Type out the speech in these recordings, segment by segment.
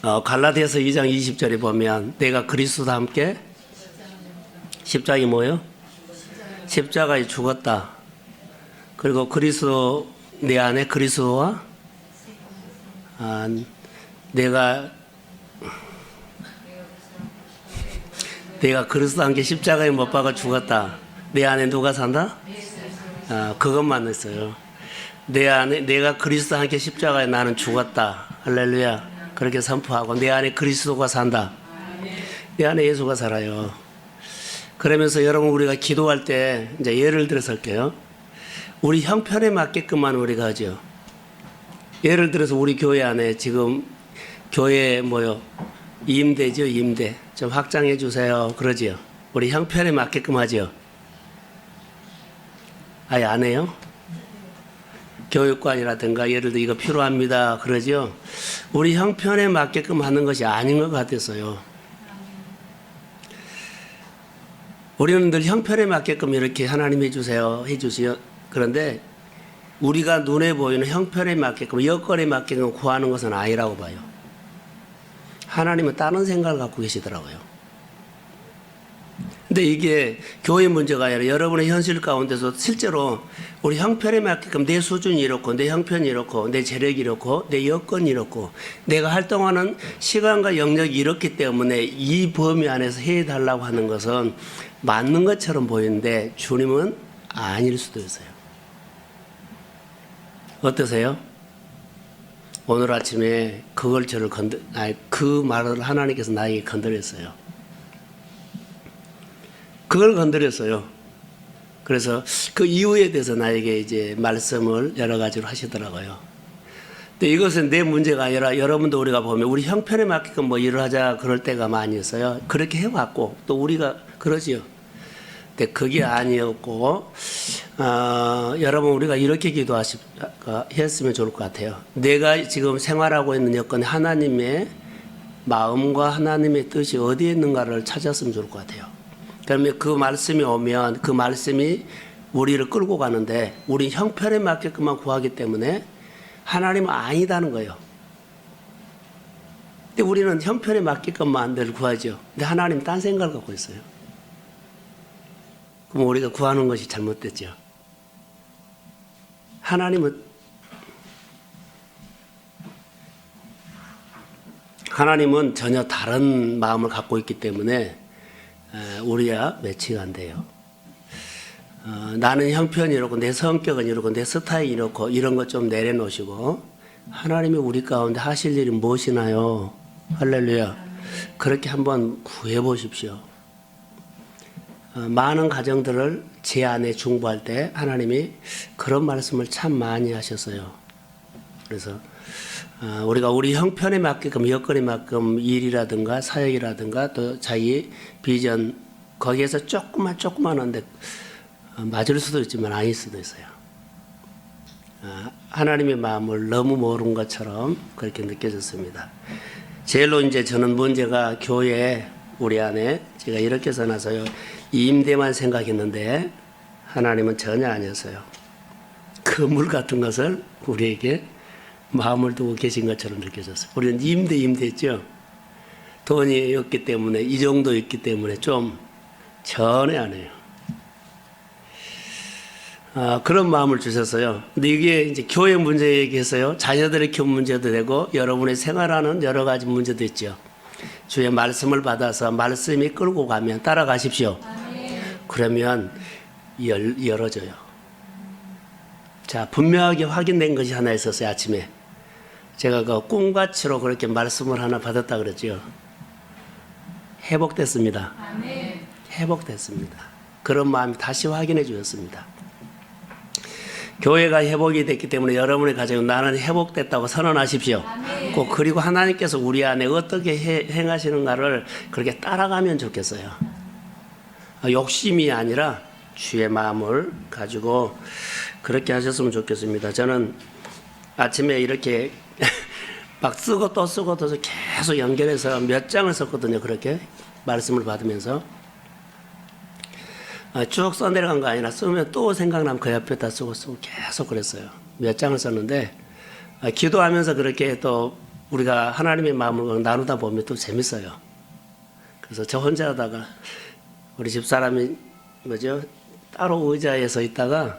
갈라디아서 2장 20절에 보면 내가 그리스도와 함께 십자가에 뭐예요? 십자가에 죽었다. 그리고 그리스도 내 안에 그리스도와 내가 그리스도와 함께 십자가에 못 박아 죽었다. 내 안에 누가 산다? 그것만 했어요. 내 안에 내가 그리스도와 함께 십자가에 나는 죽었다. 할렐루야. 그렇게 선포하고 내 안에 그리스도가 산다. 내 안에 예수가 살아요. 그러면서 여러분 우리가 기도할 때 이제 예를 들어서 할게요. 우리 형편에 맞게끔만 우리가 하죠. 예를 들어서 우리 교회 안에 지금 교회 임대죠, 임대. 좀 확장해 주세요. 그러지요. 우리 형편에 맞게끔 하죠. 아예 안 해요? 교육관이라든가 예를 들어 이거 필요합니다. 그러죠. 우리 형편에 맞게끔 하는 것이 아닌 것 같았어요. 우리는 늘 형편에 맞게끔 이렇게 하나님 해주세요. 해주세요. 그런데 우리가 눈에 보이는 형편에 맞게끔 여건에 맞게끔 구하는 것은 아니라고 봐요. 하나님은 다른 생각을 갖고 계시더라고요. 근데 이게 교회 문제가 아니라 여러분의 현실 가운데서 실제로 우리 형편에 맞게끔 내 수준이 이렇고 내 형편이 이렇고 내 재력이 이렇고 내 여건이 이렇고 내가 활동하는 시간과 영역이 이렇기 때문에 이 범위 안에서 해달라고 하는 것은 맞는 것처럼 보이는데 주님은 아닐 수도 있어요. 어떠세요? 오늘 아침에 그걸 저를 그 말을 하나님께서 나에게 건드렸어요. 그걸 건드렸어요. 그래서 그 이유에 대해서 나에게 이제 말씀을 여러 가지로 하시더라고요. 근데 이것은 내 문제가 아니라 여러분도 우리가 보면 우리 형편에 맞게끔 일을 하자 그럴 때가 많이 있어요. 그렇게 해왔고 또 우리가 그러지요. 근데 그게 아니었고 여러분 우리가 이렇게 했으면 좋을 것 같아요. 내가 지금 생활하고 있는 여건에 하나님의 마음과 하나님의 뜻이 어디에 있는가를 찾았으면 좋을 것 같아요. 그러면 그 말씀이 오면 그 말씀이 우리를 끌고 가는데 우리 형편에 맞게끔만 구하기 때문에 하나님은 아니다는 거예요. 근데 우리는 형편에 맞게끔만 늘 구하죠. 근데 하나님 딴 생각을 갖고 있어요. 그럼 우리가 구하는 것이 잘못됐죠. 하나님은 전혀 다른 마음을 갖고 있기 때문에 우리야 매치가 안 돼요. 나는 형편이 이렇고 내 성격은 이렇고 내 스타일이 이렇고 이런 것 좀 내려놓으시고 하나님이 우리 가운데 하실 일이 무엇이나요? 할렐루야. 그렇게 한번 구해 보십시오. 많은 가정들을 제 안에 중보할 때 하나님이 그런 말씀을 참 많이 하셨어요. 그래서 우리가 우리 형편에 맞게끔 여건에 맞게끔 일이라든가 사역이라든가 또 자기 비전 거기에서 조그만한데 맞을 수도 있지만 아닐 수도 있어요. 하나님의 마음을 너무 모르는 것처럼 그렇게 느껴졌습니다. 제일로 이제 저는 문제가 교회 우리 안에 제가 이렇게 써놔서요. 임대만 생각했는데 하나님은 전혀 아니었어요. 그물 같은 것을 우리에게 마음을 두고 계신 것처럼 느껴졌어요. 우리는 임대했죠. 돈이 없기 때문에 이 정도 있기 때문에 좀 전혀 안 해요. 그런 마음을 주셨어요. 근데 이게 이제 교회 문제 얘기해서요. 자녀들의 교육 문제도 되고 여러분의 생활하는 여러 가지 문제도 있죠. 주의 말씀을 받아서 말씀이 끌고 가면 따라가십시오. 그러면 열어져요. 자, 분명하게 확인된 것이 하나 있었어요. 아침에 제가 그 꿈같이로 그렇게 말씀을 하나 받았다 그랬죠. 회복됐습니다. 회복됐습니다. 그런 마음이 다시 확인해 주셨습니다. 교회가 회복이 됐기 때문에 여러분의 가정은 나는 회복됐다고 선언하십시오. 꼭 그리고 하나님께서 우리 안에 어떻게 행하시는가를 그렇게 따라가면 좋겠어요. 욕심이 아니라 주의 마음을 가지고 그렇게 하셨으면 좋겠습니다. 저는 아침에 이렇게 막 쓰고 또 쓰고 또 계속 연결해서 몇 장을 썼거든요. 그렇게 말씀을 받으면서 쭉 써내려간 거 아니라 쓰면 또 생각나면 그 옆에다 쓰고 계속 그랬어요. 몇 장을 썼는데 기도하면서 그렇게 또 우리가 하나님의 마음을 나누다 보면 또 재밌어요. 그래서 저 혼자 하다가 우리 집사람이 따로 의자에 서 있다가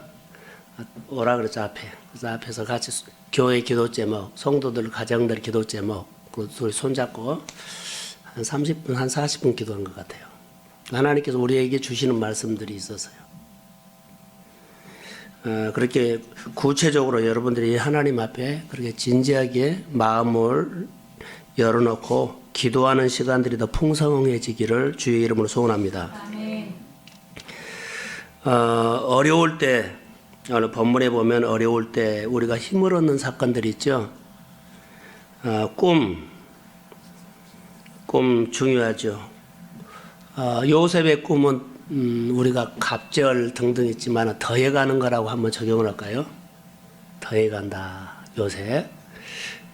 오라 그랬죠, 앞에. 그래서 앞에서 같이 교회 기도 제목, 성도들, 가정들 기도 제목, 둘이 손잡고 한 30분, 한 40분 기도한 것 같아요. 하나님께서 우리에게 주시는 말씀들이 있었어요. 그렇게 구체적으로 여러분들이 하나님 앞에 그렇게 진지하게 마음을 열어놓고 기도하는 시간들이 더 풍성해지기를 주의 이름으로 소원합니다. 아멘. 어려울 때, 오늘 본문에 보면 어려울 때 우리가 힘을 얻는 사건들이 있죠. 꿈 중요하죠. 요셉의 꿈은 우리가 갑절 등등 있지만 더해가는 거라고 한번 적용을 할까요? 더해간다, 요셉.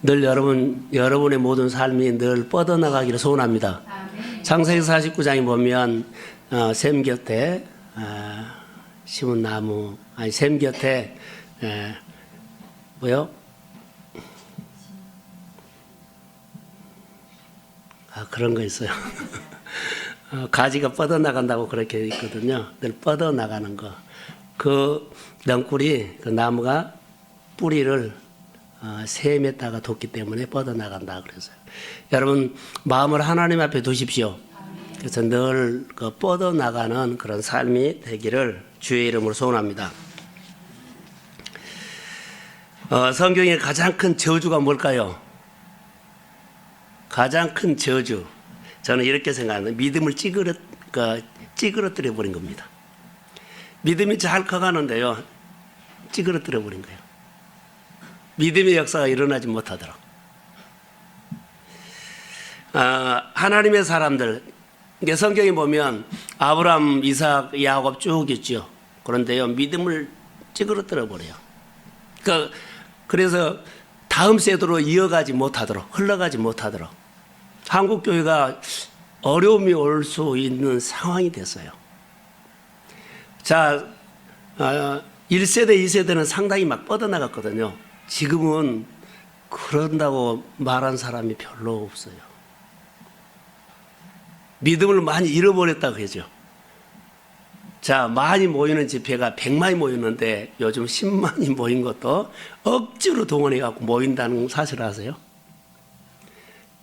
늘 여러분의 모든 삶이 늘 뻗어나가기를 소원합니다. 창세기 49장에 보면 샘 곁에 심은 나무, 샘 곁에 그런 거 있어요. 가지가 뻗어나간다고 그렇게 있거든요. 늘 뻗어나가는 거. 그 넝쿨이, 그 나무가 뿌리를 샘에다가 뒀기 때문에 뻗어나간다 그랬어요. 여러분, 마음을 하나님 앞에 두십시오. 그래서 늘 그 뻗어나가는 그런 삶이 되기를 주의 이름으로 소원합니다. 성경의 가장 큰 저주가 뭘까요? 가장 큰 저주. 저는 이렇게 생각합니다. 믿음을 찌그러뜨려 버린 겁니다. 믿음이 잘 커가는데요, 찌그러뜨려 버린 거예요. 믿음의 역사가 일어나지 못하도록. 하나님의 사람들, 성경에 보면 아브라함, 이삭, 야곱 쭉 있죠. 그런데요, 믿음을 찌그러뜨려 버려요. 그래서 다음 세대로 이어가지 못하도록, 흘러가지 못하도록 한국 교회가 어려움이 올 수 있는 상황이 됐어요. 자, 1세대, 2세대는 상당히 막 뻗어나갔거든요. 지금은 그런다고 말한 사람이 별로 없어요. 믿음을 많이 잃어버렸다 그러죠. 자, 많이 모이는 집회가 100만이 모이는데 요즘 10만이 모인 것도 억지로 동원해갖고 모인다는 사실 아세요?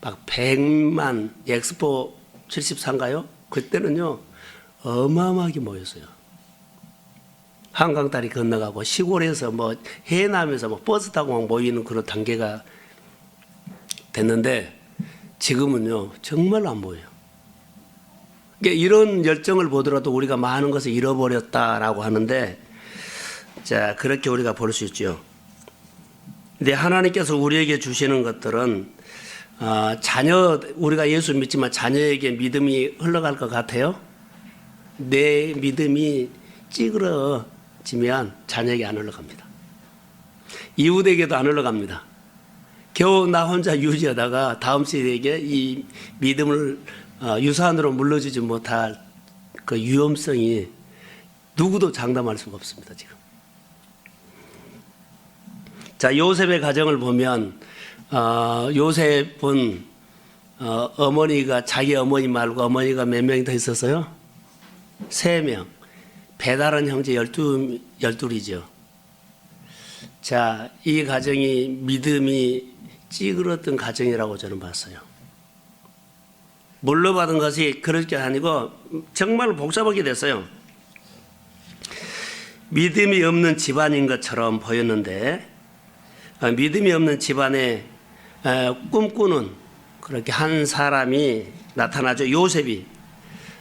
막 100만, 엑스포 74인가요? 그때는요, 어마어마하게 모였어요. 한강다리 건너가고 시골에서 해남에서 버스 타고 막 모이는 그런 단계가 됐는데 지금은요, 정말 안 보여요. 그러니까 이런 열정을 보더라도 우리가 많은 것을 잃어버렸다라고 하는데, 자, 그렇게 우리가 볼 수 있죠. 근데 하나님께서 우리에게 주시는 것들은 우리가 예수 믿지만 자녀에게 믿음이 흘러갈 것 같아요? 내 믿음이 찌그러지면 자녀에게 안 흘러갑니다. 이웃에게도 안 흘러갑니다. 겨우 나 혼자 유지하다가 다음 세대에게 이 믿음을 유산으로 물려주지 못할 그 위험성이 누구도 장담할 수가 없습니다, 지금. 자, 요셉의 가정을 보면 요셉은 어머니가 자기 어머니 말고 어머니가 몇 명이 더 있었어요? 3명. 배다른 형제 12이죠. 자, 이 가정이 믿음이 찌그러든 가정이라고 저는 봤어요. 물려받은 것이 그럴 게 아니고 정말 복잡하게 됐어요. 믿음이 없는 집안인 것처럼 보였는데 믿음이 없는 집안에 꿈꾸는 그렇게 한 사람이 나타나죠. 요셉이.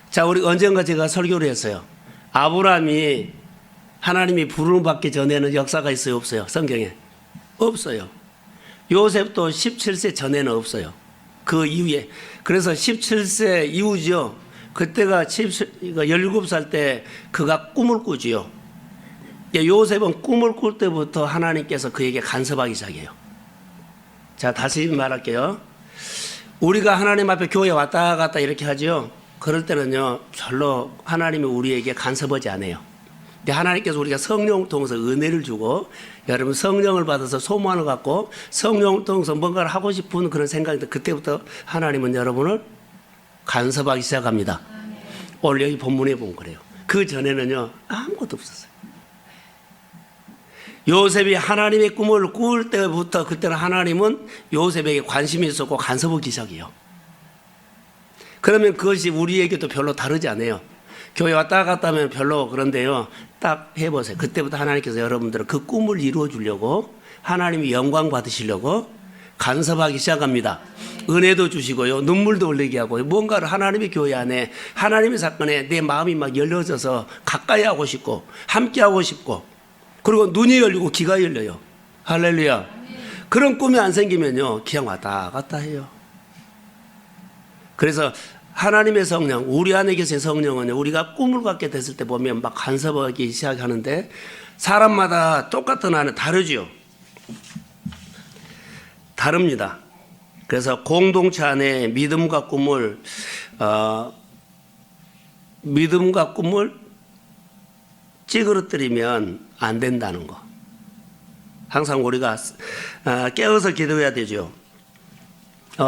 자, 우리 언젠가 제가 설교를 했어요. 아브라함이 하나님이 부름을 받기 전에는 역사가 있어요, 없어요? 성경에 없어요. 요셉도 17세 전에는 없어요. 그 이후에. 그래서 17세 이후죠. 그때가 17살 때 그가 꿈을 꾸지요. 요셉은 꿈을 꿀 때부터 하나님께서 그에게 간섭하기 시작해요. 자, 다시 말할게요. 우리가 하나님 앞에 교회 왔다 갔다 이렇게 하죠. 그럴 때는요, 별로 하나님이 우리에게 간섭하지 않아요. 근데 하나님께서 우리가 성령을 통해서 은혜를 주고 여러분 성령을 받아서 소망을 갖고 성령을 통해서 뭔가를 하고 싶은 그런 생각인데 그때부터 하나님은 여러분을 간섭하기 시작합니다. 오늘 여기 본문에 보면 그래요. 그 전에는요 아무것도 없었어요. 요셉이 하나님의 꿈을 꾸을 때부터 그때는 하나님은 요셉에게 관심이 있었고 간섭하기 시작해요. 그러면 그것이 우리에게도 별로 다르지 않아요. 교회 왔다 갔다 하면 별로 그런데요. 딱 해보세요. 그때부터 하나님께서 여러분들은 그 꿈을 이루어 주려고 하나님이 영광 받으시려고 간섭하기 시작합니다. 은혜도 주시고요. 눈물도 흘리게 하고 뭔가를 하나님의 교회 안에 하나님의 사건에 내 마음이 막 열려져서 가까이 하고 싶고 함께 하고 싶고 그리고 눈이 열리고 귀가 열려요. 할렐루야. 그런 꿈이 안 생기면요. 그냥 왔다 갔다 해요. 그래서 하나님의 성령, 우리 안에 계신 성령은 우리가 꿈을 갖게 됐을 때 보면 막 간섭하기 시작하는데 사람마다 똑같은 안에 다르죠. 다릅니다. 그래서 공동체 안에 믿음과 꿈을 찌그러뜨리면 안 된다는 거. 항상 우리가 깨어서 기도해야 되죠.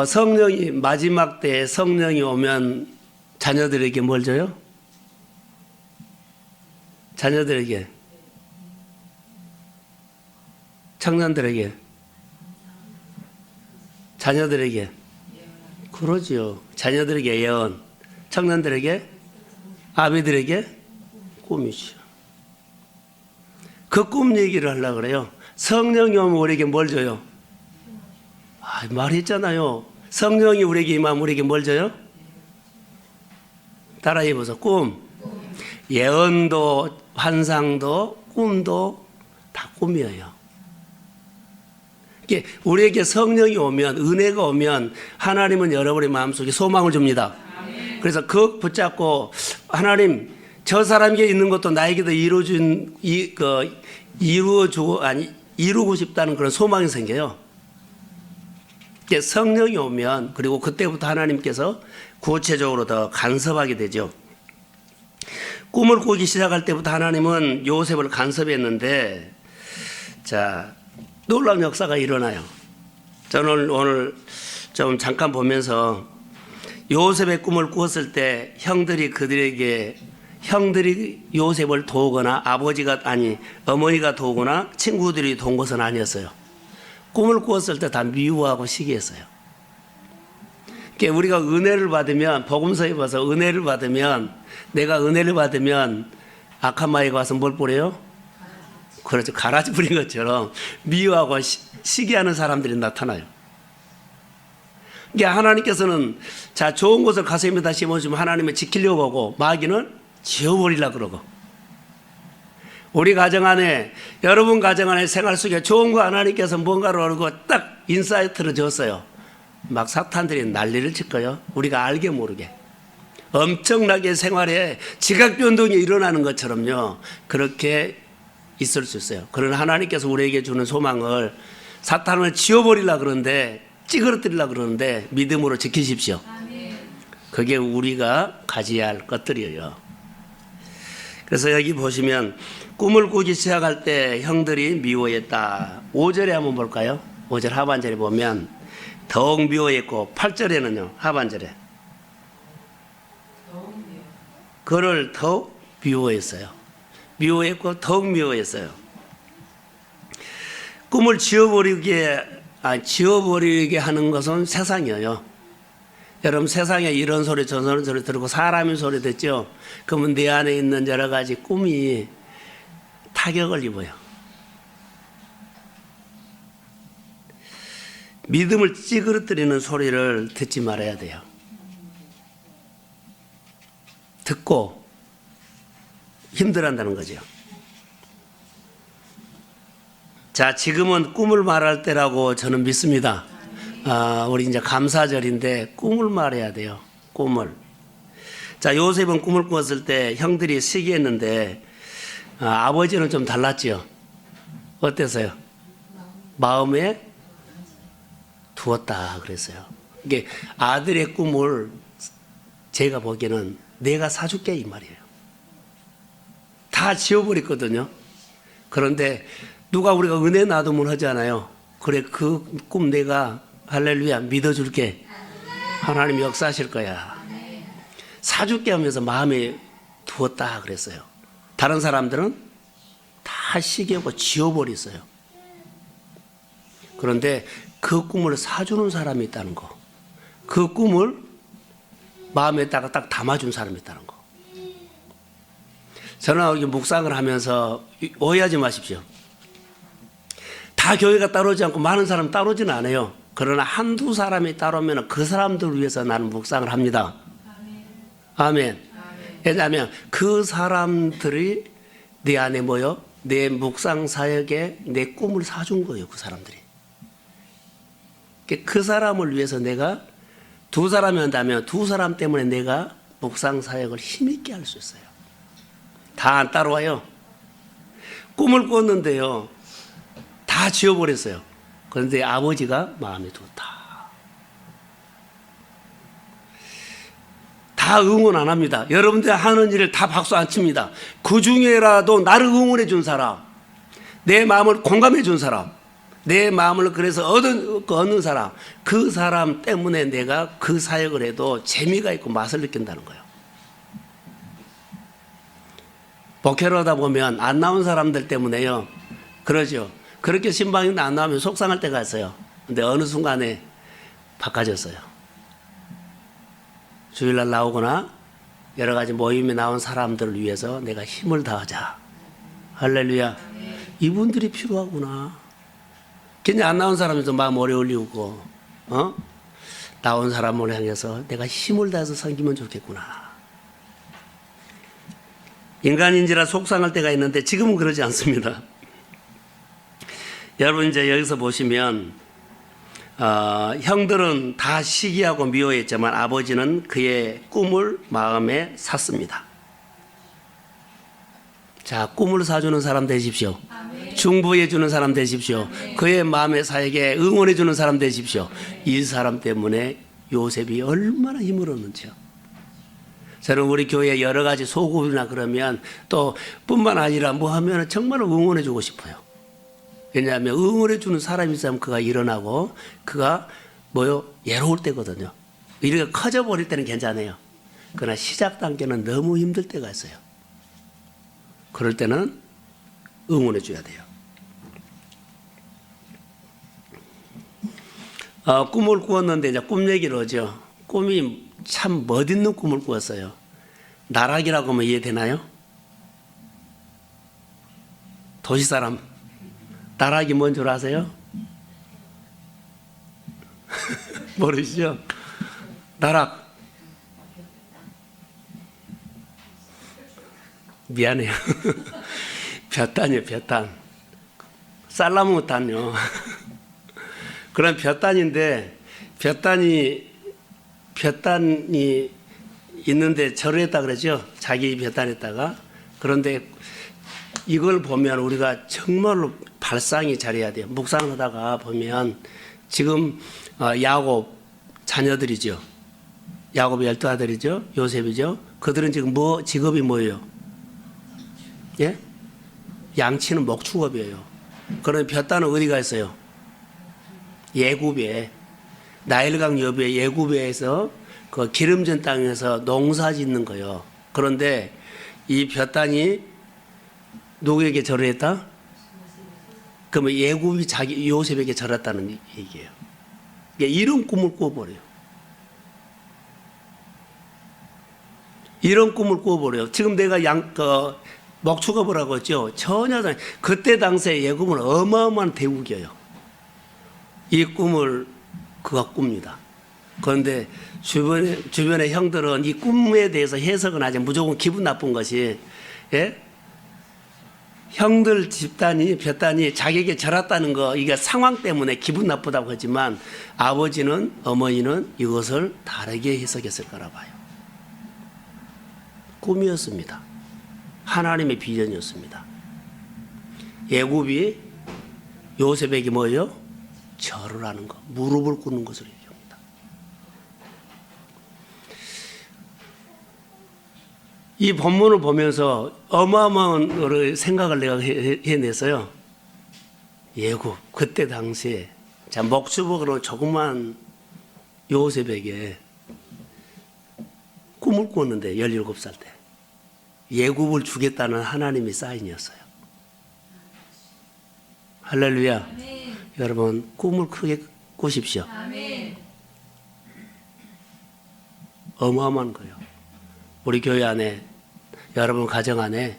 성령이 마지막 때에 성령이 오면 자녀들에게 뭘 줘요? 자녀들에게, 청년들에게, 자녀들에게 그러지요. 자녀들에게 예언, 청년들에게, 아비들에게 꿈이죠. 그 꿈 얘기를 하려고 그래요. 성령이 오면 우리에게 뭘 줘요? 말했잖아요. 성령이 우리에게 임하면 우리에게 뭘 줘요? 따라해 보세요. 꿈. 예언도 환상도 꿈도 다 꿈이에요. 우리에게 성령이 오면 은혜가 오면 하나님은 여러분의 마음속에 소망을 줍니다. 그래서 그거 붙잡고 하나님 저 사람에게 있는 것도 나에게도 이루고 싶다는 그런 소망이 생겨요. 성령이 오면 그리고 그때부터 하나님께서 구체적으로 더 간섭하게 되죠. 꿈을 꾸기 시작할 때부터 하나님은 요셉을 간섭했는데 자 놀라운 역사가 일어나요. 저는 오늘 좀 잠깐 보면서 요셉의 꿈을 꾸었을 때 형들이 요셉을 도우거나 어머니가 도우거나 친구들이 도운 것은 아니었어요. 꿈을 꾸었을 때 다 미워하고 시기했어요. 그러니까 우리가 은혜를 받으면 복음서에 봐서 은혜를 받으면 내가 은혜를 받으면 악한 마귀가 와서 뭘 뿌려요? 그렇죠. 가라지 뿌린 것처럼 미워하고 시기하는 사람들이 나타나요. 그러니까 하나님께서는 자 좋은 곳을 가슴에다 심어주면 하나님은 지키려고 하고 마귀는 지워버리려고 그러고 우리 가정 안에 여러분 가정 안에 생활 속에 좋은 거 하나님께서 뭔가를 알고 딱 인사이트를 줬어요. 막 사탄들이 난리를 칠 거예요. 우리가 알게 모르게 엄청나게 생활에 지각 변동이 일어나는 것처럼요. 그렇게 있을 수 있어요. 그러나 하나님께서 우리에게 주는 소망을 사탄을 지워버리려고 그러는데 찌그러뜨리려고 그러는데 믿음으로 지키십시오. 그게 우리가 가져야 할 것들이에요. 그래서 여기 보시면 꿈을 꾸기 시작할 때 형들이 미워했다. 5절에 한번 볼까요? 5절 하반절에 보면 더욱 미워했고 8절에는요. 하반절에 그를 더욱 미워했어요. 미워했고 더욱 미워했어요. 꿈을 지워버리게 하는 것은 세상이에요. 여러분 세상에 이런 소리 저런 소리 들고 사람의 소리 듣죠. 그러면 내 안에 있는 여러 가지 꿈이 타격을 입어요. 믿음을 찌그러뜨리는 소리를 듣지 말아야 돼요. 듣고 힘들어한다는 거죠. 자, 지금은 꿈을 말할 때라고 저는 믿습니다. 우리 이제 감사절인데 꿈을 말해야 돼요. 꿈을. 자, 요셉은 꿈을 꾸었을 때 형들이 시기했는데 아버지는 좀 달랐지요. 어땠어요? 마음에 두었다 그랬어요. 이게 아들의 꿈을 제가 보기에는 내가 사줄게 이 말이에요. 다 지워버렸거든요. 그런데 누가 우리가 은혜 놔두면 하잖아요. 그래, 그 꿈 내가 할렐루야 믿어줄게. 하나님 역사하실 거야. 사줄게 하면서 마음에 두었다 그랬어요. 다른 사람들은 다 시기하고 지워버렸어요. 그런데 그 꿈을 사주는 사람이 있다는 거, 그 꿈을 마음에다가 딱 담아준 사람이 있다는 거. 저는 여기 묵상을 하면서 오해하지 마십시오. 다 교회가 따르지 않고 많은 사람 따르지는 않아요. 그러나 한두 사람이 따르면 그 사람들을 위해서 나는 묵상을 합니다. 아멘. 왜냐하면 그 사람들이 내 안에 뭐요? 내 묵상 사역에 내 꿈을 사준 거예요. 그 사람들이. 그 사람을 위해서 내가 두 사람이 한다면 두 사람 때문에 내가 묵상 사역을 힘있게 할 수 있어요. 다 안 따라와요. 꿈을 꿨는데요. 다 지워버렸어요. 그런데 아버지가 마음에 두었다. 다 응원 안 합니다. 여러분들 하는 일을 다 박수 안 칩니다. 그 중에라도 나를 응원해 준 사람, 내 마음을 공감해 준 사람, 내 마음을 그래서 얻는 사람, 그 사람 때문에 내가 그 사역을 해도 재미가 있고 맛을 느낀다는 거예요. 목회를 하다 보면 안 나온 사람들 때문에요. 그러죠. 그렇게 신방인데 안 나오면 속상할 때가 있어요. 근데 어느 순간에 바꿔졌어요. 주일날 나오거나 여러 가지 모임에 나온 사람들을 위해서 내가 힘을 다하자. 할렐루야. 이분들이 필요하구나. 그냥 안 나온 사람에도 마음 오래 올리고, 나온 사람을 향해서 내가 힘을 다해서 섬기면 좋겠구나. 인간인지라 속상할 때가 있는데 지금은 그러지 않습니다. 여러분 이제 여기서 보시면 형들은 다 시기하고 미워했지만 아버지는 그의 꿈을 마음에 샀습니다. 자, 꿈을 사주는 사람 되십시오. 중보해 주는 사람 되십시오. 그의 마음의 사역에 응원해 주는 사람 되십시오. 이 사람 때문에 요셉이 얼마나 힘을 얻는지요. 저는 우리 교회 여러 가지 소그룹이나 그러면 또 뿐만 아니라 뭐 하면 정말 응원해 주고 싶어요. 왜냐하면 응원해 주는 사람이 있으면 그가 일어나고 그가 뭐요? 예로울 때거든요. 이렇게 커져버릴 때는 괜찮아요. 그러나 시작 단계는 너무 힘들 때가 있어요. 그럴 때는 응원해 줘야 돼요. 꿈을 꾸었는데 이제 꿈 얘기를 하죠. 꿈이 참 멋있는 꿈을 꾸었어요. 나락이라고 하면 이해되나요? 도시 사람. 나락이 뭔 줄 아세요? 모르시죠? 나락. 미안해요. 볕단이에요, 볕단. 쌀나무탄요. 그런 볕단인데, 볕단이 있는데 절을 했다 그러죠. 자기 볕단에다가. 그런데 이걸 보면 우리가 정말로 발상이 잘해야 돼요. 묵상하다가 보면 지금 야곱 자녀들이죠. 야곱의 12아들이죠. 요셉이죠. 그들은 지금 직업이 뭐예요? 예? 양치는 목축업이에요. 그런 볕단은 어디가 있어요? 예굽에, 나일강 여부의 예굽에서 그 기름진 땅에서 농사 짓는 거예요. 그런데 이 볕단이 누구에게 절을 했다? 그러면 예굽이 요셉에게 절했다는 얘기예요. 이런 꿈을 꿔버려요. 이런 꿈을 꿔버려요. 지금 내가 목축업을 하고 있죠. 전혀 그때 당시에 예굽은 어마어마한 대국이에요. 이 꿈을 그가 꿉니다. 그런데 주변의 형들은 이 꿈에 대해서 해석은 아직 무조건 기분 나쁜 것이, 예? 형들 집단이 볕단이 자기에게 절했다는 거, 이게 상황 때문에 기분 나쁘다고 하지만 아버지는, 어머니는 이것을 다르게 해석했을 거라 봐요. 꿈이었습니다. 하나님의 비전이었습니다. 예굽이 요셉에게 뭐예요? 절을 하는 것, 무릎을 꿇는 것을 얘기합니다. 이 본문을 보면서 어마어마한 생각을 내가 해냈어요. 예고 그때 당시에 자 목수복으로 조그만 요셉에게 꿈을 꾸었는데 17살 때 예굽을 주겠다는 하나님의 사인이었어요. 할렐루야. 아멘. 여러분 꿈을 크게 꾸십시오. 아멘. 어마어마한 거예요. 우리 교회 안에 여러분 가정 안에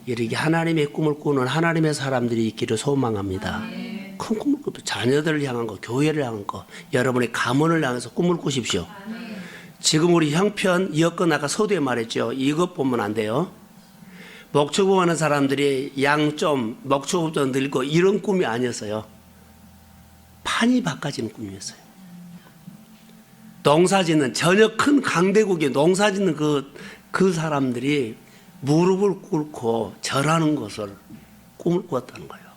이렇게 하나님의 꿈을 꾸는 하나님의 사람들이 있기를 소망합니다. 아멘. 큰 꿈을 꾸도 자녀들을 향한 거, 교회를 향한 거, 여러분의 가문을 향해서 꿈을 꾸십시오. 아멘. 지금 우리 형편 이어건 아까 서두에 말했죠. 이것 보면 안 돼요. 목축업하는 사람들이 양 좀 목축업 좀 늘고 이런 꿈이 아니었어요. 판이 바꿔지는 꿈이었어요. 농사짓는 전혀 큰 강대국에 농사짓는 그 사람들이 무릎을 꿇고 절하는 것을 꿈을 꾸었다는 거예요.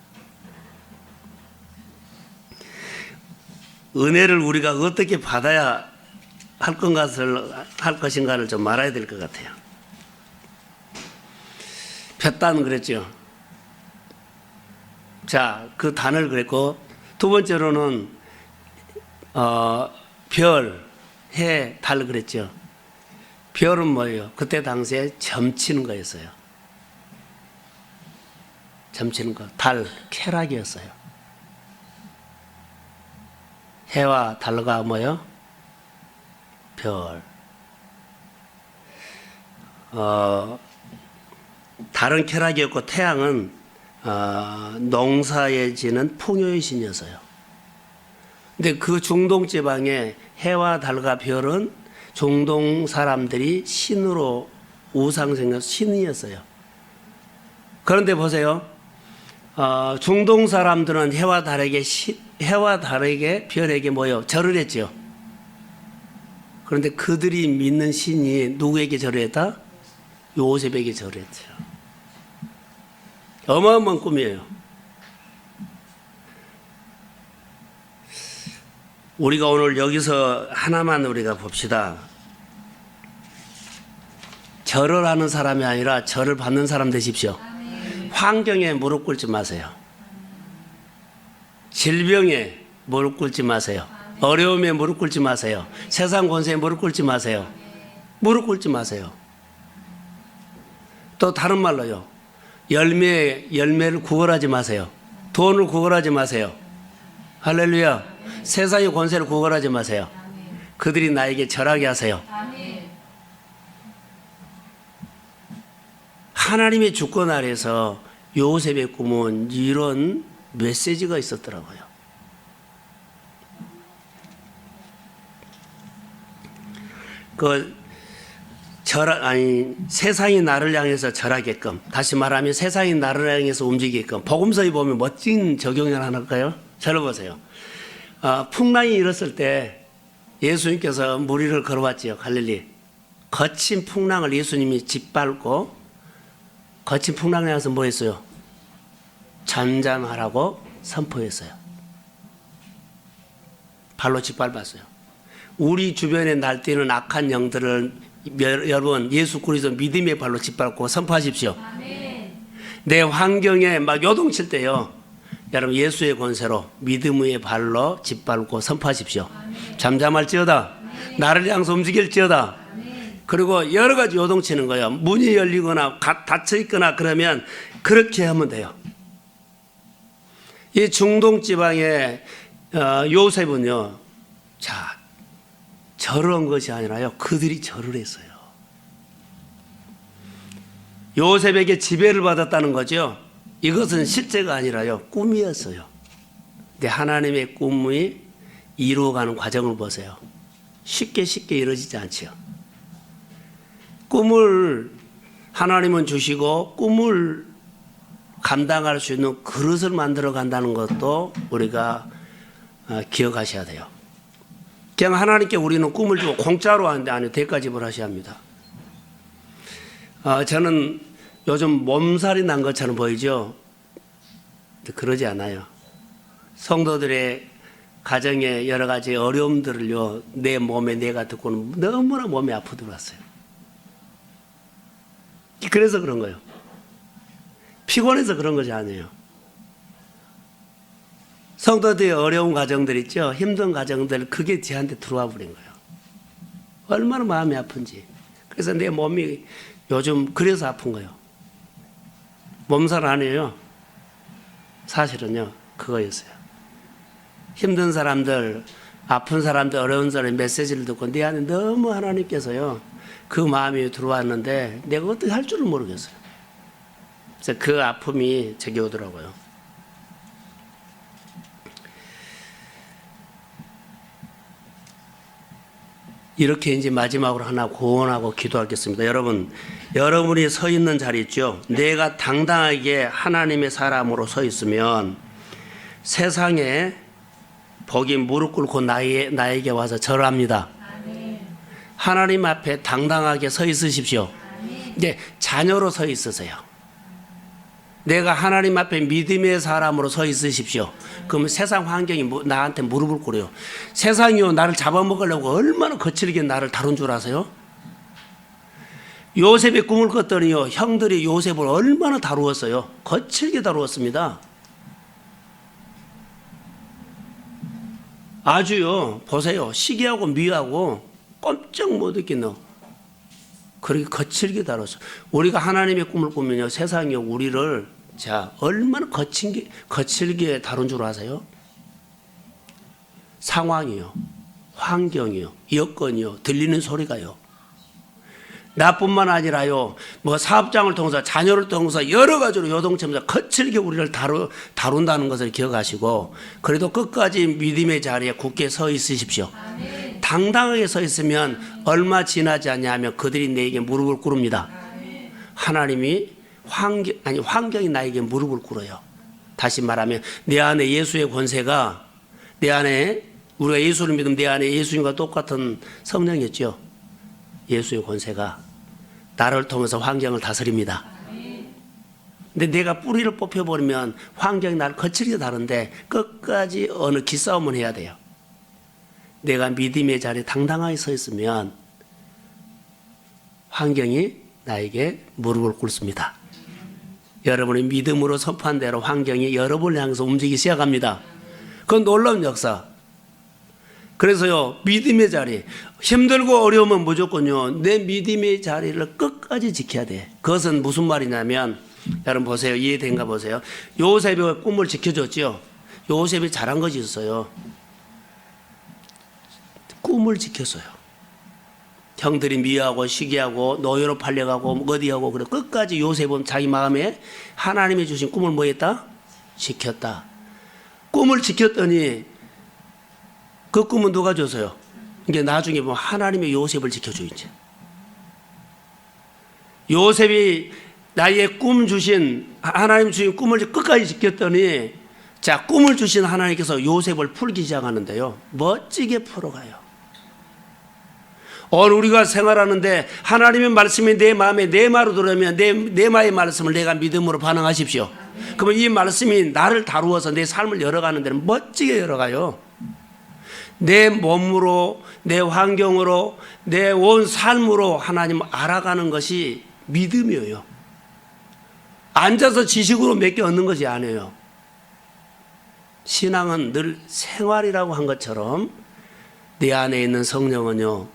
은혜를 우리가 어떻게 받아야 할 것인가를 좀 말아야 될 것 같아요. 볕단 그랬죠. 자, 그 단을 그랬고 두 번째로는 별, 해, 달 그랬죠. 별은 뭐예요? 그때 당시에 점치는 거였어요. 점치는 거. 달, 쾌락이었어요. 해와 달과 뭐예요? 별. 달은 쾌락이었고 태양은 농사에 지는 풍요의 신이었어요. 근데 그 중동 지방에 해와 달과 별은 중동 사람들이 신으로 우상생각 신이었어요. 그런데 보세요. 중동 사람들은 해와 달에게 별에게 뭐요? 절을 했죠. 그런데 그들이 믿는 신이 누구에게 절을 했다? 요셉에게 절을 했죠. 어마어마한 꿈이에요. 우리가 오늘 여기서 하나만 우리가 봅시다. 절을 하는 사람이 아니라 절을 받는 사람 되십시오. 환경에 무릎 꿇지 마세요. 질병에 무릎 꿇지 마세요. 어려움에 무릎 꿇지 마세요. 세상 권세에 무릎 꿇지 마세요. 무릎 꿇지 마세요. 또 다른 말로요. 열매를 구걸하지 마세요. 돈을 구걸하지 마세요. 할렐루야. 세상의 권세를 구걸하지 마세요. 그들이 나에게 절하게 하세요. 하나님의 주권 아래서 요셉의 꿈은 이런 메시지가 있었더라고요. 세상이 나를 향해서 절하게끔, 다시 말하면 세상이 나를 향해서 움직이게끔, 복음서에 보면 멋진 적용을 하나 할까요? 들어보세요. 풍랑이 일었을 때 예수님께서 물 위를 걸어왔지요, 갈릴리. 거친 풍랑을 예수님이 짓밟고, 거친 풍랑에 가서 뭐 했어요? 잠잠하라고 선포했어요. 발로 짓밟았어요. 우리 주변에 날뛰는 악한 영들을 여러분 예수 그리스도 믿음의 발로 짓밟고 선포하십시오. 아멘. 내 환경에 막 요동칠 때요, 여러분 예수의 권세로 믿음의 발로 짓밟고 선포하십시오. 아멘. 잠잠할지어다. 아멘. 나를 향해서 움직일지어다. 아멘. 그리고 여러 가지 요동치는 거예요. 문이 열리거나 닫혀 있거나 그러면 그렇게 하면 돼요. 이 중동 지방의 요셉은요, 자, 절을 한 것이 아니라요, 그들이 절을 했어요. 요셉에게 지배를 받았다는 거죠. 이것은 실제가 아니라요, 꿈이었어요. 근데 하나님의 꿈이 이루어가는 과정을 보세요. 쉽게 이루어지지 않죠. 꿈을 하나님은 주시고 꿈을 감당할 수 있는 그릇을 만들어 간다는 것도 우리가 기억하셔야 돼요. 그냥 하나님께 우리는 꿈을 주고 공짜로 하는데 아니요, 대가 지불하셔야 합니다. 저는 요즘 몸살이 난 것처럼 보이죠? 그러지 않아요. 성도들의 가정의 여러 가지 어려움들을요, 내 몸에 내가 듣고는 너무나 몸이 아프더라고요. 그래서 그런 거예요. 피곤해서 그런 것이 아니에요. 성도들의 어려운 가정들 있죠. 힘든 가정들, 그게 저한테 들어와 버린 거예요. 얼마나 마음이 아픈지. 그래서 내 몸이 요즘 그래서 아픈 거예요. 몸살 아니에요. 사실은요, 그거였어요. 힘든 사람들, 아픈 사람들, 어려운 사람의 메시지를 듣고 내 안에 너무 하나님께서요, 그 마음이 들어왔는데 내가 어떻게 할 줄을 모르겠어요. 그래서 그 아픔이 저기 오더라고요. 이렇게 이제 마지막으로 하나 고언하고 기도하겠습니다. 여러분이 서 있는 자리 있죠? 내가 당당하게 하나님의 사람으로 서 있으면 세상에 복이 무릎 꿇고 나에게 와서 절합니다. 하나님 앞에 당당하게 서 있으십시오. 이제 자녀로 서 있으세요. 내가 하나님 앞에 믿음의 사람으로 서 있으십시오. 그러면 세상 환경이 나한테 무릎을 꿇어요. 세상이요, 나를 잡아먹으려고 얼마나 거칠게 나를 다룬 줄 아세요? 요셉의 꿈을 꿨더니요, 형들이 요셉을 얼마나 다루었어요. 거칠게 다루었습니다. 아주요, 보세요. 시기하고 미하고 꼼짝 못 잊겠노. 그렇게 거칠게 다뤘어. 우리가 하나님의 꿈을 꾸면요, 세상이 우리를 얼마나 거칠게 다룬 줄 아세요? 상황이요, 환경이요, 여건이요, 들리는 소리가요. 나뿐만 아니라요, 뭐 사업장을 통해서, 자녀를 통해서 여러 가지로 요동치면서 거칠게 우리를 다룬다는 것을 기억하시고, 그래도 끝까지 믿음의 자리에 굳게 서 있으십시오. 아멘. 당당하게 서 있으면 얼마 지나지 않냐면 그들이 내게 무릎을 꿇습니다. 하나님이 환경이 나에게 무릎을 꿇어요. 다시 말하면 내 안에 예수의 권세가, 내 안에 우리가 예수를 믿으면 내 안에 예수님과 똑같은 성령이었죠. 예수의 권세가 나를 통해서 환경을 다스립니다. 근데 내가 뿌리를 뽑혀버리면 환경이 나를 거칠게 다른데 끝까지 어느 기싸움을 해야 돼요. 내가 믿음의 자리에 당당하게 서 있으면 환경이 나에게 무릎을 꿇습니다. 여러분의 믿음으로 선포한 대로 환경이 여러분을 향해서 움직이기 시작합니다. 그건 놀라운 역사. 그래서요, 믿음의 자리, 힘들고 어려우면 무조건요, 내 믿음의 자리를 끝까지 지켜야 돼. 그것은 무슨 말이냐면, 여러분 보세요. 이해된가 보세요. 요셉의 꿈을 지켜줬죠. 요셉이 잘한 것이 있어요. 꿈을 지켰어요. 형들이 미워하고 시기하고 노예로 팔려가고 어디하고, 그래 끝까지 요셉은 자기 마음에 하나님이 주신 꿈을 뭐 했다? 지켰다. 꿈을 지켰더니 그 꿈은 누가 줬어요? 이게 나중에 보면 하나님의 요셉을 지켜줘. 이제 요셉이 나의 꿈 주신, 하나님 주신 꿈을 끝까지 지켰더니, 자, 꿈을 주신 하나님께서 요셉을 풀기 시작하는데요, 멋지게 풀어가요. 오늘 우리가 생활하는데 하나님의 말씀이 내 마음에 내 말로 들으면 내 마음의 말씀을 내가 믿음으로 반응하십시오. 그러면 이 말씀이 나를 다루어서 내 삶을 열어가는 데는 멋지게 열어가요. 내 몸으로, 내 환경으로, 내 온 삶으로 하나님을 알아가는 것이 믿음이에요. 앉아서 지식으로 몇 개 얻는 것이 아니에요. 신앙은 늘 생활이라고 한 것처럼 내 안에 있는 성령은요,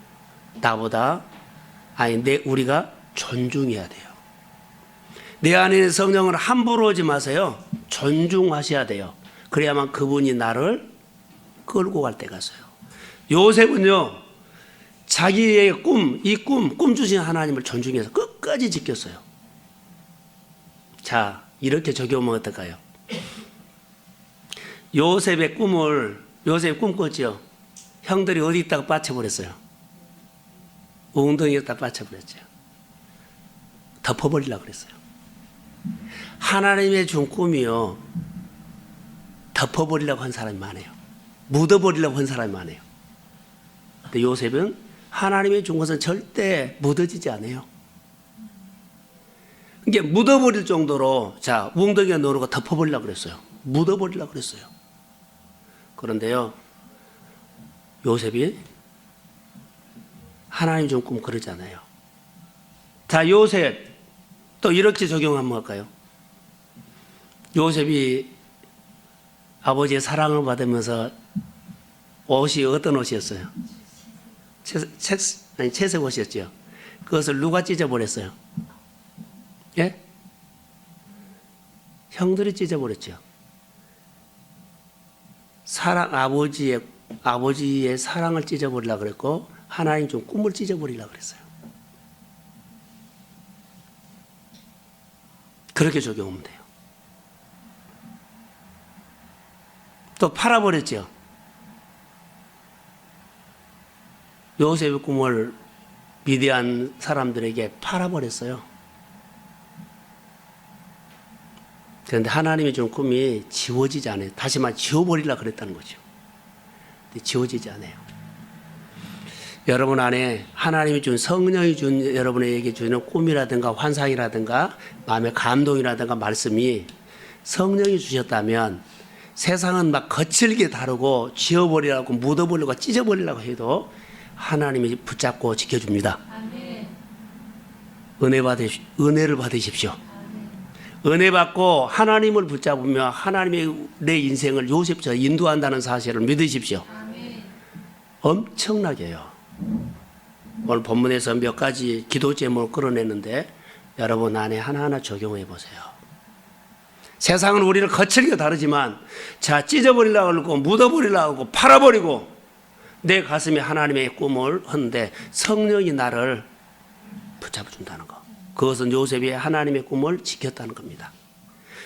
우리가 존중해야 돼요. 내 안에 있는 성령을 함부로 하지 마세요. 존중하셔야 돼요. 그래야만 그분이 나를 끌고 갈 때가 있어요. 요셉은요, 자기의 꿈 주신 하나님을 존중해서 끝까지 지켰어요. 자, 이렇게 적용하면 어떨까요? 요셉 꿈 꿨죠. 형들이 어디 있다가 빠쳐버렸어요. 웅덩이에다 빠쳐버렸죠. 덮어버리려고 그랬어요. 하나님의 준 꿈이요, 덮어버리려고 한 사람이 많아요. 묻어버리려고 한 사람이 많아요. 근데 요셉은 하나님의 준 것은 절대 묻어지지 않아요. 이게 묻어버릴 정도로, 자, 웅덩이에 넣어놓고 덮어버리려고 그랬어요. 묻어버리려고 그랬어요. 그런데요, 요셉이 하나님 준 꿈 그러지 않아요. 자, 요셉 또 이렇게 적용하면 할까요? 요셉이 아버지의 사랑을 받으면서 옷이 어떤 옷이었어요? 채색 옷이었죠. 그것을 누가 찢어버렸어요? 예? 형들이 찢어버렸죠. 아버지의 사랑을 찢어버리려고 그랬고, 하나님 좀 꿈을 찢어버리려고 그랬어요. 그렇게 적용하면 돼요. 또 팔아버렸죠. 요셉의 꿈을 미디안 사람들에게 팔아버렸어요. 그런데 하나님이 준 꿈이 지워지지 않아요. 다시 말해 지워버리려고 그랬다는 거죠. 근데 지워지지 않아요. 여러분 안에 하나님이 준, 성령이 준, 여러분에게 주는 꿈이라든가 환상이라든가 마음의 감동이라든가 말씀이 성령이 주셨다면 세상은 막 거칠게 다루고 지워버리려고 묻어버리려고 찢어버리려고 해도 하나님이 붙잡고 지켜줍니다. 은혜를 받으십시오. 은혜 받고 하나님을 붙잡으며 하나님의 내 인생을 요셉처럼 인도한다는 사실을 믿으십시오. 엄청나게요. 오늘 본문에서 몇 가지 기도 제목을 끌어냈는데 여러분 안에 하나하나 적용해 보세요. 세상은 우리를 거칠게 다루지만 자 찢어버리려고 하고 묻어버리려고 하고 팔아버리고 내 가슴에 하나님의 꿈을 하는데 성령이 나를 붙잡아준다는 것. 그것은 요셉이 하나님의 꿈을 지켰다는 겁니다.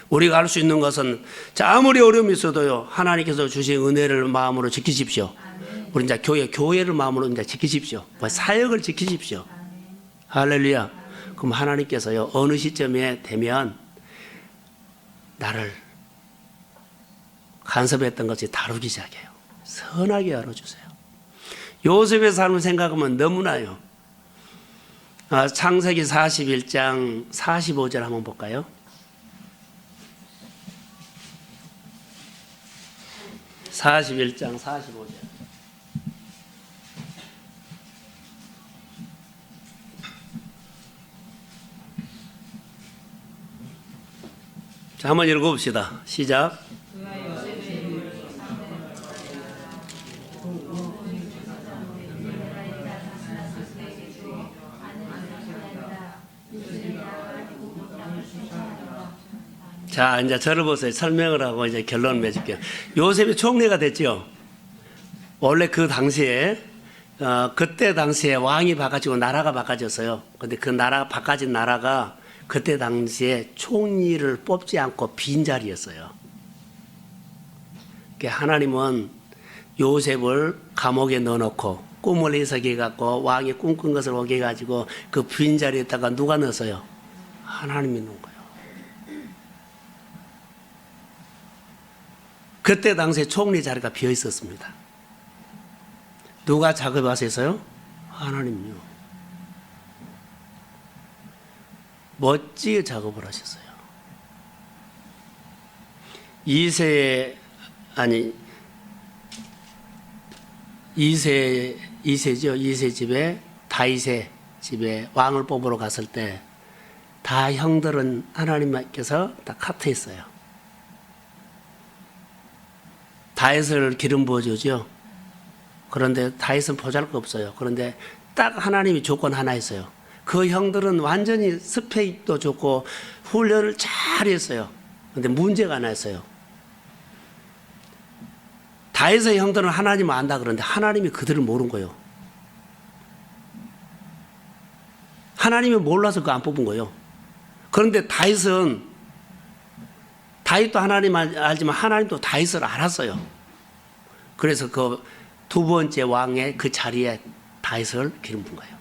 우리가 할 수 있는 것은 자 아무리 어려움이 있어도요 하나님께서 주신 은혜를 마음으로 지키십시오. 우리 이제 교회를 마음으로 이제 지키십시오. 사역을 지키십시오. 할렐루야. 그럼 하나님께서요 어느 시점에 되면 나를 간섭했던 것이 다루기 시작해요. 선하게 열어주세요. 요셉의 삶을 생각하면 너무나요. 창세기 41장 45절 한번 볼까요? (41장 45절) 자, 한번 읽어봅시다. 시작. 자, 이제 저를 보세요. 설명을 하고 이제 결론을 맺을게요. 요셉이 총리가 됐죠. 원래 그 당시에, 그때 당시에 왕이 바꿔지고 나라가 바꿔졌어요. 근데 그 바꿔진 나라가 그때 당시에 총리를 뽑지 않고 빈자리였어요. 하나님은 요셉을 감옥에 넣어놓고 꿈을 해석해갖고 왕이 꿈꾼 것을 오게 해가지고 그 빈자리에다가 누가 넣었어요? 하나님이 넣은 거예요. 그때 당시에 총리 자리가 비어 있었습니다. 누가 작업하셨어요? 하나님요. 멋지게 작업을 하셨어요. 이세죠. 이세 집에 다윗의 집에 왕을 뽑으러 갔을 때 다 형들은 하나님께서 다 카트했어요. 다윗을 기름 부어주죠. 그런데 다윗은 보잘 거 없어요. 그런데 딱 하나님이 조건 하나 있어요. 그 형들은 완전히 스펙도 좋고 훈련을 잘 했어요. 그런데 문제가 하나 있어요. 다윗의 형들은 하나님을 안다 그러는데 하나님이 그들을 모른 거예요. 하나님이 몰라서 그거 안 뽑은 거예요. 그런데 다윗도 하나님 알지만 하나님도 다윗을 알았어요. 그래서 그 두 번째 왕의 그 자리에 다윗을 기름 분 거예요.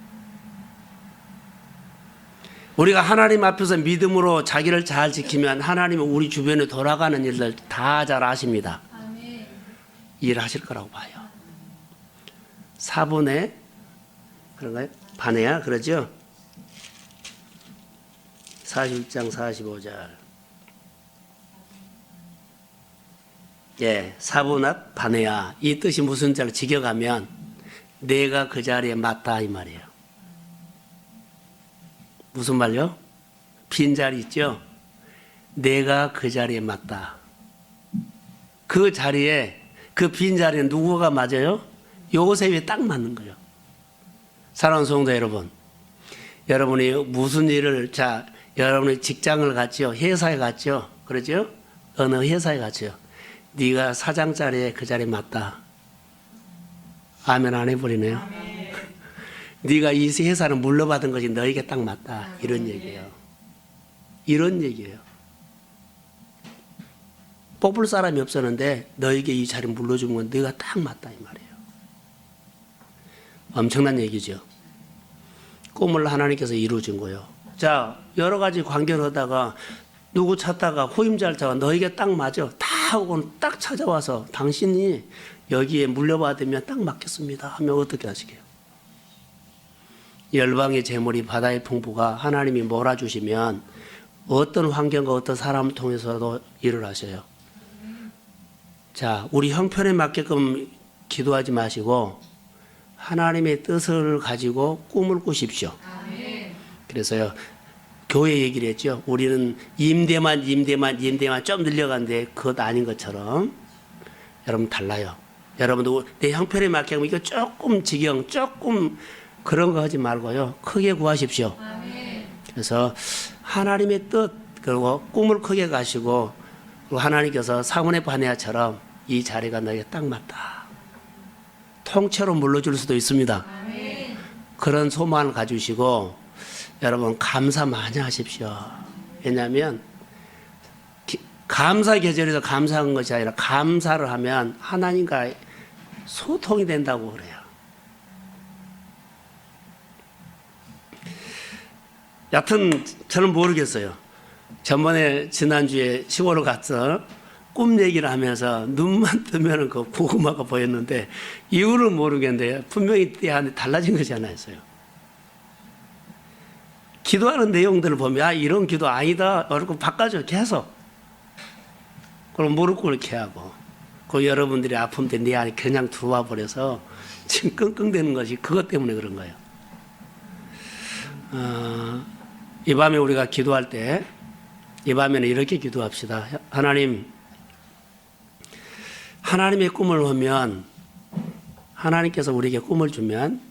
우리가 하나님 앞에서 믿음으로 자기를 잘 지키면 하나님은 우리 주변에 돌아가는 일들 다 잘 아십니다. 일하실 거라고 봐요. 4분의 그런가요? 반에야 그러죠? 41장 45절. 예, 사분압 반해야. 이 뜻이 무슨 자를 지켜가면 내가 그 자리에 맞다 이 말이에요. 무슨 말요? 빈자리 있죠? 내가 그 자리에 맞다. 그 자리에, 그 빈자리에 누구가 맞아요? 요셉이 딱 맞는 거예요. 사랑하는 성도 여러분, 여러분이 무슨 일을, 여러분이 직장을 갔죠? 회사에 갔죠? 그러죠? 어느 회사에 갔죠? 네가 사장 자리에 그 자리에 맞다. 아멘 안 해버리네요. 네가 이 회사를 물려받은 것이 너에게 딱 맞다. 이런 얘기예요. 이런 얘기예요. 뽑을 사람이 없었는데 너에게 이 자리 물려준 건 네가 딱 맞다 이 말이에요. 엄청난 얘기죠. 꿈을 하나님께서 이루어준 거예요. 자, 여러 가지 관계를 하다가 누구 찾다가 후임자를 찾아 너에게 딱 맞아. 다 하고 딱 찾아와서 당신이 여기에 물려받으면 딱 맞겠습니다 하면 어떻게 하시게요? 열방의 재물이 바다의 풍부가 하나님이 몰아주시면 어떤 환경과 어떤 사람을 통해서도 일을 하셔요. 자, 우리 형편에 맞게끔 기도하지 마시고 하나님의 뜻을 가지고 꿈을 꾸십시오. 그래서요, 교회 얘기를 했죠. 우리는 임대만 좀 늘려간데 그것 아닌 것처럼 여러분 달라요. 여러분도 내 형편에 맞게 하면 이거 조금 조금 그런 거 하지 말고요. 크게 구하십시오. 그래서 하나님의 뜻 그리고 꿈을 크게 가시고 그리고 하나님께서 사문의 바네아처럼 이 자리가 너에게 딱 맞다. 통째로 물러줄 수도 있습니다. 그런 소망을 가지시고 여러분 감사 많이 하십시오. 왜냐하면 감사 계절에서 감사한 것이 아니라 감사를 하면 하나님과 소통이 된다고 그래요. 여튼 저는 모르겠어요. 전번에 지난주에 시골을 가서 꿈 얘기를 하면서 눈만 뜨면 그 고구마가 보였는데 이유를 모르겠는데 분명히 때 안에 달라진 것이 하나 있어요. 기도하는 내용들을 보면 이런 기도 아니다. 그러고 바꿔줘 계속. 그럼 무릎 꿇게 하고 그 여러분들이 아픈데 내 안에 그냥 들어와 버려서 지금 끙끙대는 것이 그것 때문에 그런 거예요. 이 밤에 우리가 기도할 때 이 밤에는 이렇게 기도합시다. 하나님의 꿈을 보면 하나님께서 우리에게 꿈을 주면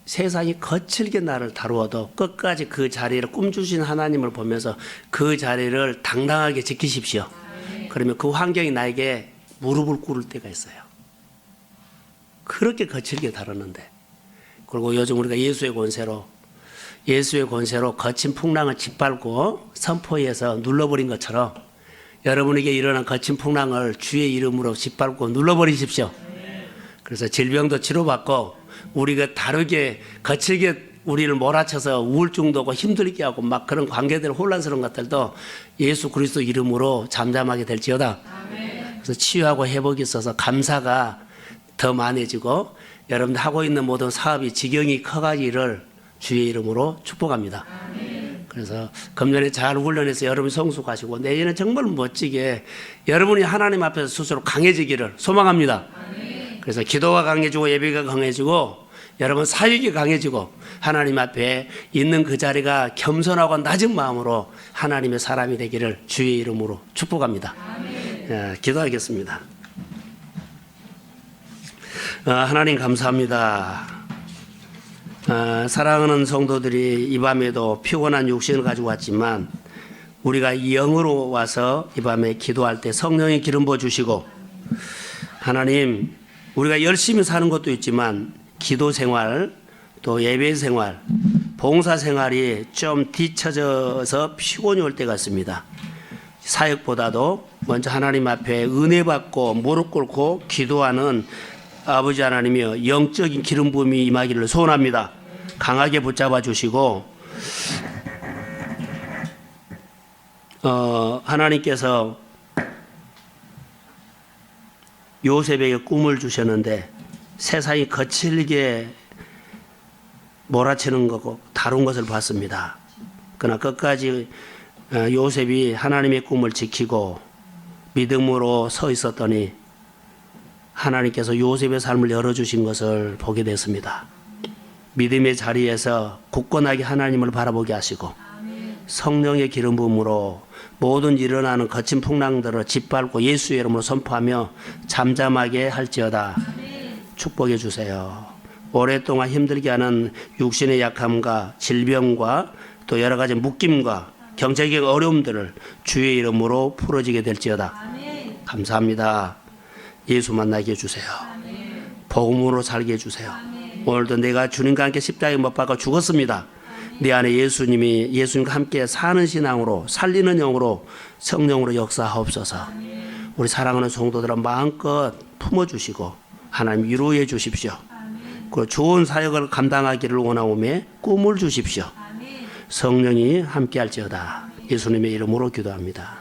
세상이 거칠게 나를 다루어도 끝까지 그 자리를 꿈 주신 하나님을 보면서 그 자리를 당당하게 지키십시오. 그러면 그 환경이 나에게 무릎을 꿇을 때가 있어요. 그렇게 거칠게 다루는데. 그리고 요즘 우리가 예수의 권세로 거친 풍랑을 짓밟고 선포해서 눌러버린 것처럼 여러분에게 일어난 거친 풍랑을 주의 이름으로 짓밟고 눌러버리십시오. 그래서 질병도 치료받고 우리가 다르게 거칠게 우리를 몰아쳐서 우울증도 오고 힘들게 하고 막 그런 관계들 혼란스러운 것들도 예수 그리스도 이름으로 잠잠하게 될지어다. 그래서 치유하고 회복이 있어서 감사가 더 많아지고 여러분들 하고 있는 모든 사업이 지경이 커가기를 주의 이름으로 축복합니다. 그래서 금년에 잘 훈련해서 여러분이 성숙하시고 내년에 정말 멋지게 여러분이 하나님 앞에서 스스로 강해지기를 소망합니다. 그래서 기도가 강해지고 예배가 강해지고 여러분 사역이 강해지고 하나님 앞에 있는 그 자리가 겸손하고 낮은 마음으로 하나님의 사람이 되기를 주의 이름으로 축복합니다. 기도하겠습니다. 하나님 감사합니다. 사랑하는 성도들이 이 밤에도 피곤한 육신을 가지고 왔지만 우리가 영으로 와서 이 밤에 기도할 때 성령의 기름 부어주시고 하나님 우리가 열심히 사는 것도 있지만 기도 생활 또 예배 생활 봉사 생활이 좀 뒤처져서 피곤이 올 때가 있습니다. 사역보다도 먼저 하나님 앞에 은혜 받고 무릎 꿇고 기도하는 아버지 하나님이여 영적인 기름 부음이 임하기를 소원합니다. 강하게 붙잡아 주시고 하나님께서 요셉에게 꿈을 주셨는데 세상이 거칠게 몰아치는 거고 다룬 것을 봤습니다. 그러나 끝까지 요셉이 하나님의 꿈을 지키고 믿음으로 서 있었더니 하나님께서 요셉의 삶을 열어주신 것을 보게 됐습니다. 믿음의 자리에서 굳건하게 하나님을 바라보게 하시고 성령의 기름 부음으로 모든 일어나는 거친 풍랑들을 짓밟고 예수의 이름으로 선포하며 잠잠하게 할지어다. 축복해 주세요. 오랫동안 힘들게 하는 육신의 약함과 질병과 또 여러 가지 묶임과 경제적 어려움들을 주의 이름으로 풀어지게 될지어다. 감사합니다. 예수 만나게 해주세요. 복음으로 살게 해주세요. 오늘도 내가 주님과 함께 십자가에 못 박아 죽었습니다. 내 안에 예수님과 함께 사는 신앙으로 살리는 영으로 성령으로 역사하옵소서. 우리 사랑하는 성도들은 마음껏 품어주시고 하나님 위로해 주십시오. 그 좋은 사역을 감당하기를 원하오매 꿈을 주십시오. 성령이 함께할지어다. 예수님의 이름으로 기도합니다.